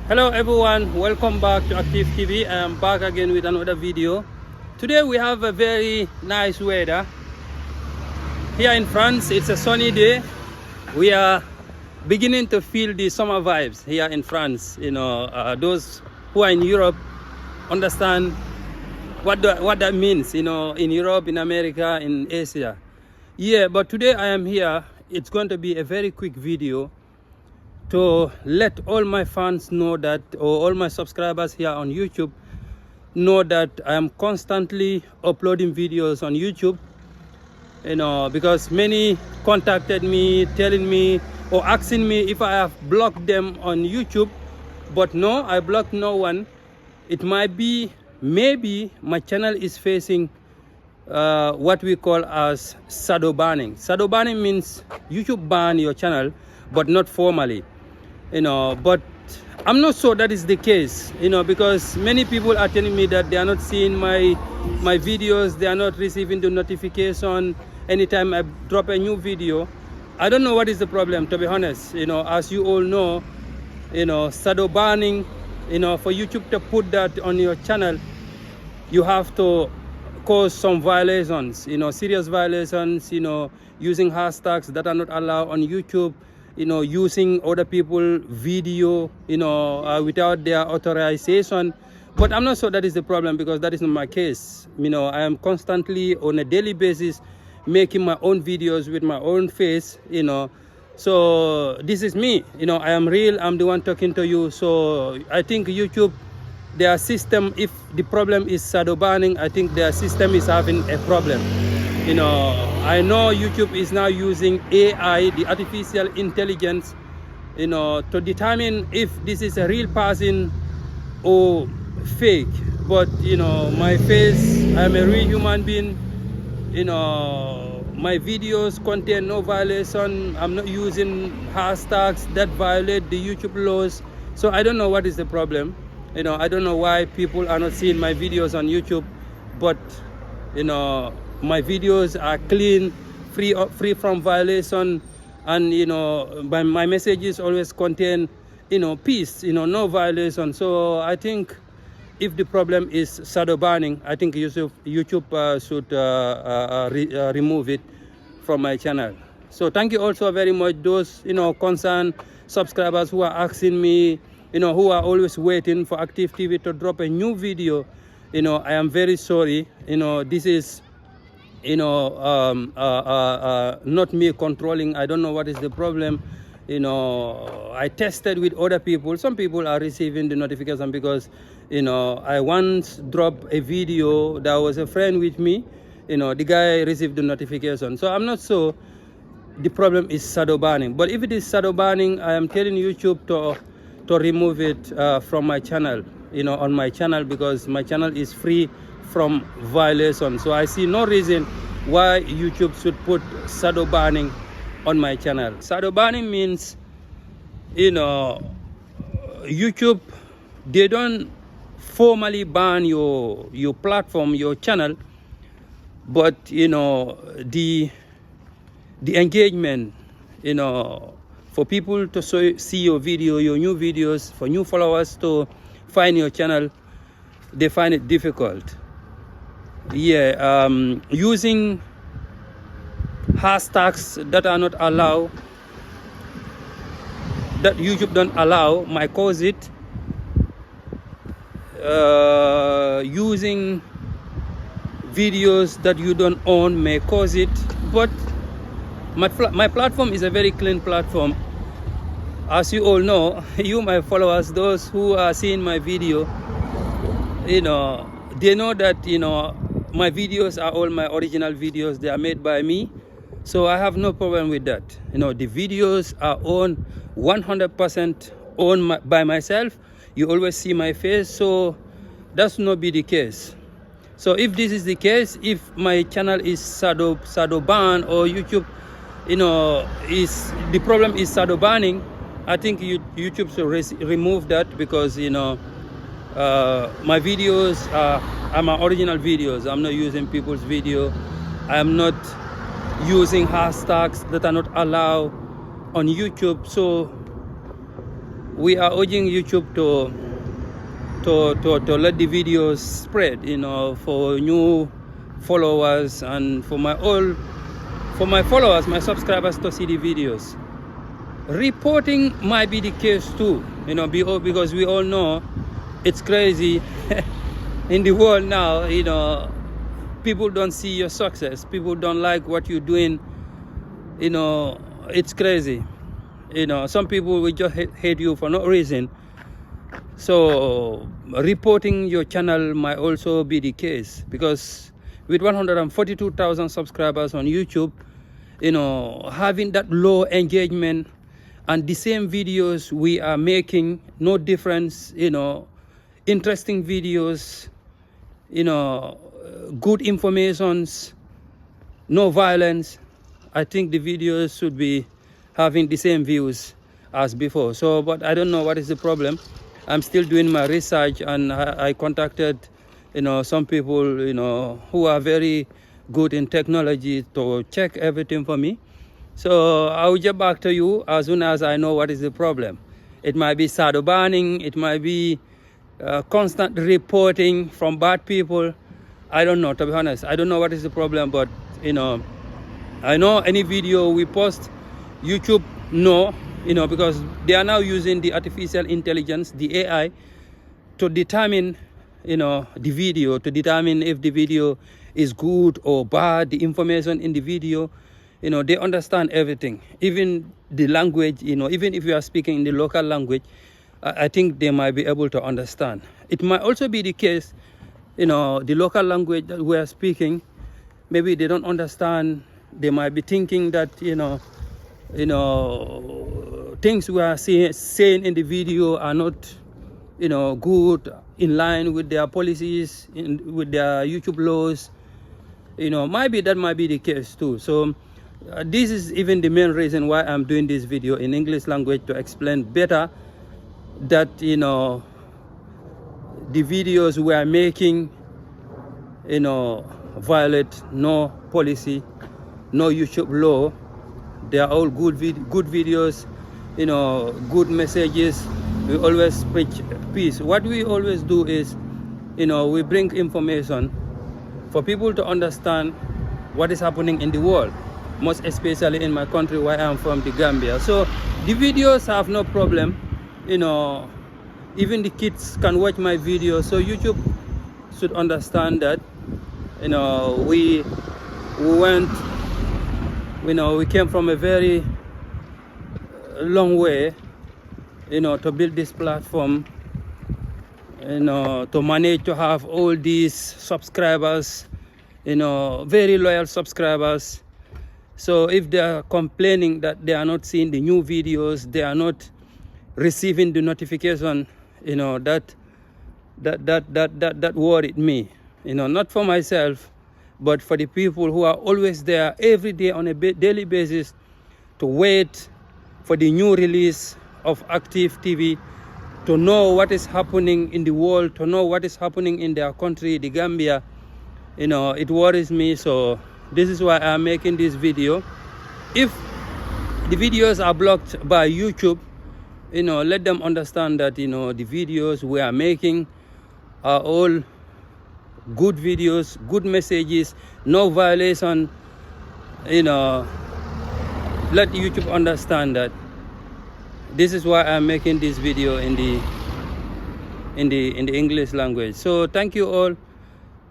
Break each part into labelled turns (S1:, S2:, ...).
S1: Hello everyone, welcome back to Active TV. I am back again with another video. Today we have a very nice weather here in France. It's a sunny day. We are beginning to feel the summer vibes here in France. Those who are in Europe understand what that means, in Europe, in America, in Asia. Yeah, but today I am here. It's going to be a very quick video to let all my fans know that, or all my subscribers here on YouTube know that I am constantly uploading videos on YouTube, because many contacted me telling me or asking me if I have blocked them on YouTube. But no, I blocked no one. It might be, maybe my channel is facing what we call as shadow banning. Shadow banning means YouTube ban your channel, but not formally. But I'm not sure that is the case, because many people are telling me that they are not seeing my videos, they are not receiving the notification anytime I drop a new video. I don't know what is the problem, to be honest. As you all know, shadow banning, for YouTube to put that on your channel, you have to cause some violations, serious violations, using hashtags that are not allowed on YouTube, using other people's video, without their authorization. But I'm not sure that is the problem, because that is not my case. I am constantly on a daily basis making my own videos with my own face, so this is me, I am real, I'm the one talking to you. So I think YouTube, their system, if the problem is shadow banning, I think their system is having a problem. I know YouTube is now using AI, the artificial intelligence, to determine if this is a real person or fake. But my face, I'm a real human being. My videos contain no violation. I'm not using hashtags that violate the YouTube laws. So I don't know what is the problem. I don't know why people are not seeing my videos on YouTube, but my videos are clean, free from violation, and my messages always contain peace, no violation. So I think if the problem is shadow banning, I think YouTube should remove it from my channel. So thank you also very much, those concerned subscribers who are asking me, who are always waiting for Active TV to drop a new video. I am very sorry. This is not me controlling. I don't know what is the problem. I tested with other people. Some people are receiving the notification, because I once dropped a video. There was a friend with me, the guy received the notification. So I'm not sure the problem is shadow banning. But if it is shadow banning, I am telling YouTube to remove it from my channel, on my channel, because my channel is free from violation. So I see no reason why YouTube should put shadow banning on my channel. Shadow banning means, YouTube, they don't formally ban your platform, your channel, but the engagement, for people to see your video, your new videos, for new followers to find your channel, they find it difficult. Yeah, using hashtags that are not allowed, that YouTube don't allow, might cause it. Using videos that you don't own may cause it. But my platform is a very clean platform. As you all know, you, my followers, those who are seeing my video, they know that my videos are all my original videos. They are made by me, so I have no problem with that. The videos are owned 100% owned by myself. You always see my face, so that's not be the case. So if this is the case, if my channel is shadow ban, or YouTube, is the problem is shadow banning, I think YouTube should remove that, because my videos are my original videos. I'm not using people's video. I'm not using hashtags that are not allowed on YouTube. So we are urging YouTube to let the videos spread, for new followers and for my followers, my subscribers to see the videos. Reporting might be the case too, because we all know it's crazy in the world now. People don't see your success. People don't like what you're doing. It's crazy. Some people will just hate you for no reason. So reporting your channel might also be the case, because with 142,000 subscribers on YouTube, having that low engagement and the same videos we are making, no difference, interesting videos, good informations, no violence. I think the videos should be having the same views as before. So, but I don't know what is the problem. I'm still doing my research, and I contacted, some people, who are very good in technology to check everything for me. So I'll get back to you as soon as I know what is the problem. It might be shadow banning. It might be constant reporting from bad people. I don't know, to be honest. I don't know what is the problem, but, I know any video we post, YouTube know, because they are now using the artificial intelligence, the AI, to determine, the video, to determine if the video is good or bad, the information in the video. They understand everything, even the language, even if you are speaking in the local language, I think they might be able to understand. It might also be the case, the local language that we are speaking, maybe they don't understand. They might be thinking that, things we are saying in the video are not, good, in line with their policies, with their YouTube laws. Maybe that might be the case too. So this is even the main reason why I'm doing this video in English language, to explain better that, the videos we are making, violate no policy, no YouTube law. They are all good videos, good messages. We always preach peace. What we always do is, we bring information for people to understand what is happening in the world, most especially in my country, where I'm from, the Gambia. So the videos have no problem. Even the kids can watch my videos. So YouTube should understand that, we went, we came from a very long way, to build this platform, to manage to have all these subscribers, very loyal subscribers. So if they are complaining that they are not seeing the new videos, they are not receiving the notification, that worried me, not for myself, but for the people who are always there every day on a daily basis to wait for the new release of Active TV, to know what is happening in the world, to know what is happening in their country, the Gambia. It worries me. So this is why I'm making this video. If the videos are blocked by YouTube, let them understand that, the videos we are making are all good videos, good messages, no violation. Let YouTube understand that. This is why I'm making this video in the English language. So thank you all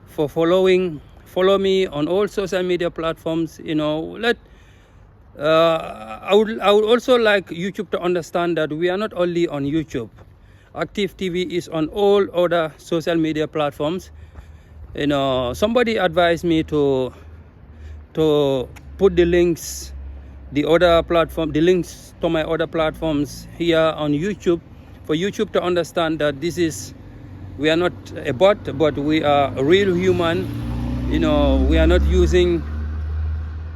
S1: for follow me on all social media platforms. I would also like YouTube to understand that we are not only on YouTube. Active TV is on all other social media platforms. Somebody advised me to put the links, the links to my other platforms here on YouTube, for YouTube to understand that we are not a bot, but we are a real human. We are not using,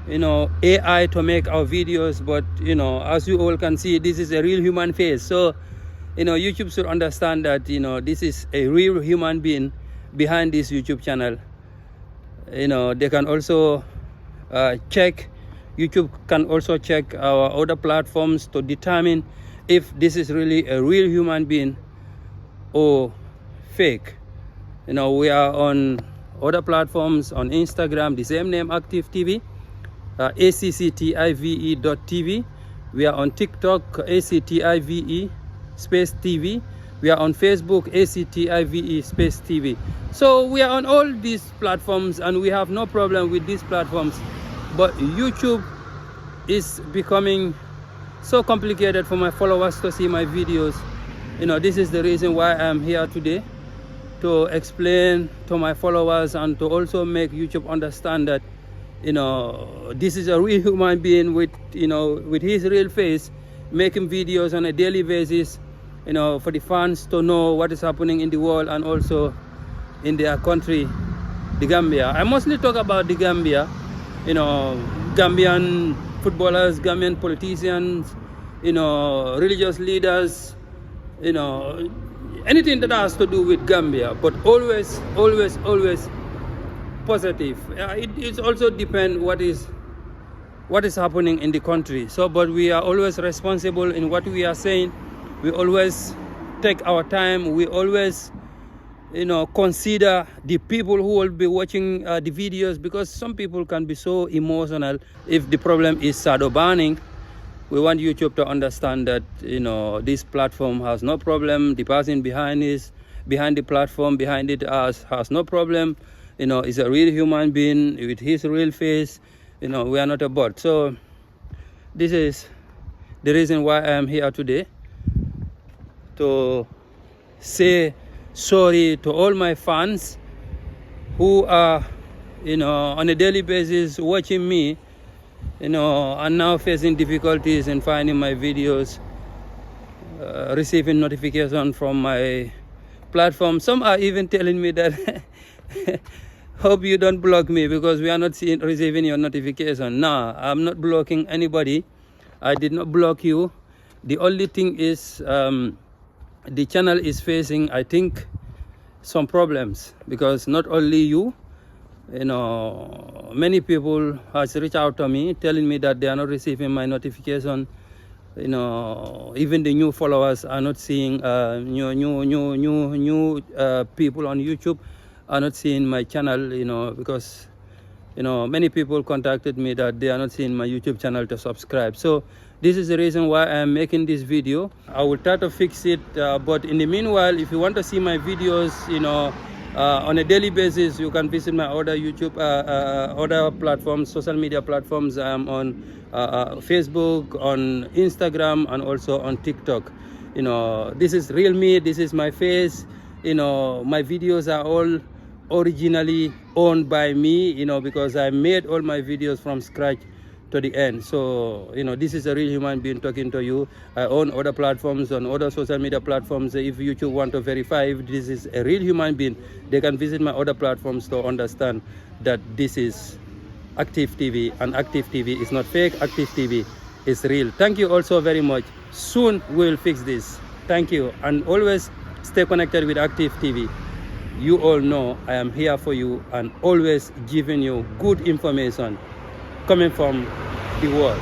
S1: AI to make our videos, but, as you all can see, this is a real human face. So, YouTube should understand that, this is a real human being behind this YouTube channel. They can also YouTube can also check our other platforms to determine if this is really a real human being or fake. You know, we are on other platforms, on Instagram, the same name, Active TV, ACCTIVE.tv. We are on TikTok, ACTIVE space TV. We are on Facebook, ACTIVE space TV. So we are on all these platforms and we have no problem with these platforms. But YouTube is becoming so complicated for my followers to see my videos. You know, this is the reason why I'm here today, to explain to my followers and to also make YouTube understand that, you know, this is a real human being with, you know, with his real face, making videos on a daily basis, you know, for the fans to know what is happening in the world and also in their country, the Gambia. I mostly talk about the Gambia, you know, Gambian footballers, Gambian politicians, you know, religious leaders, you know, anything that has to do with Gambia, but always positive. It also depends what is happening in the country. So, but we are always responsible in what we are saying. We always take our time. We always, you know, consider the people who will be watching the videos, because some people can be so emotional. If the problem is shadow banning, we want YouTube to understand that, you know, this platform has no problem. The person behind the platform, behind it has no problem. You know, is a real human being with his real face. You know, we are not a bot. So this is the reason why I am here today, to say sorry to all my fans who are, you know, on a daily basis watching me, you know, and now facing difficulties in finding my videos, receiving notification from my platform. Some are even telling me that hope you don't block me because we are not receiving your notification. No, I'm not blocking anybody. I did not block you. The only thing is the channel is facing, I think, some problems, because not only you, you know, many people has reached out to me telling me that they are not receiving my notification. You know, even the new followers are not seeing, new people on YouTube are not seeing my channel, you know, because, you know, many people contacted me that they are not seeing my YouTube channel to subscribe. So this is the reason why I am making this video. I will try to fix it, but in the meanwhile, if you want to see my videos, you know, on a daily basis, you can visit my other YouTube, other platforms, social media platforms. I'm on Facebook, on Instagram, and also on TikTok. You know, this is real me. This is my face. You know, my videos are all originally owned by me, you know, because I made all my videos from scratch to the end. So, you know, this is a real human being talking to you. I own other platforms, on other social media platforms. If YouTube want to verify if this is a real human being, they can visit my other platforms to understand that this is Active TV, and Active TV is not fake. Active TV is real. Thank you also very much. Soon we will fix this. Thank you, and always stay connected with Active TV. You all know I am here for you and always giving you good information coming from the world.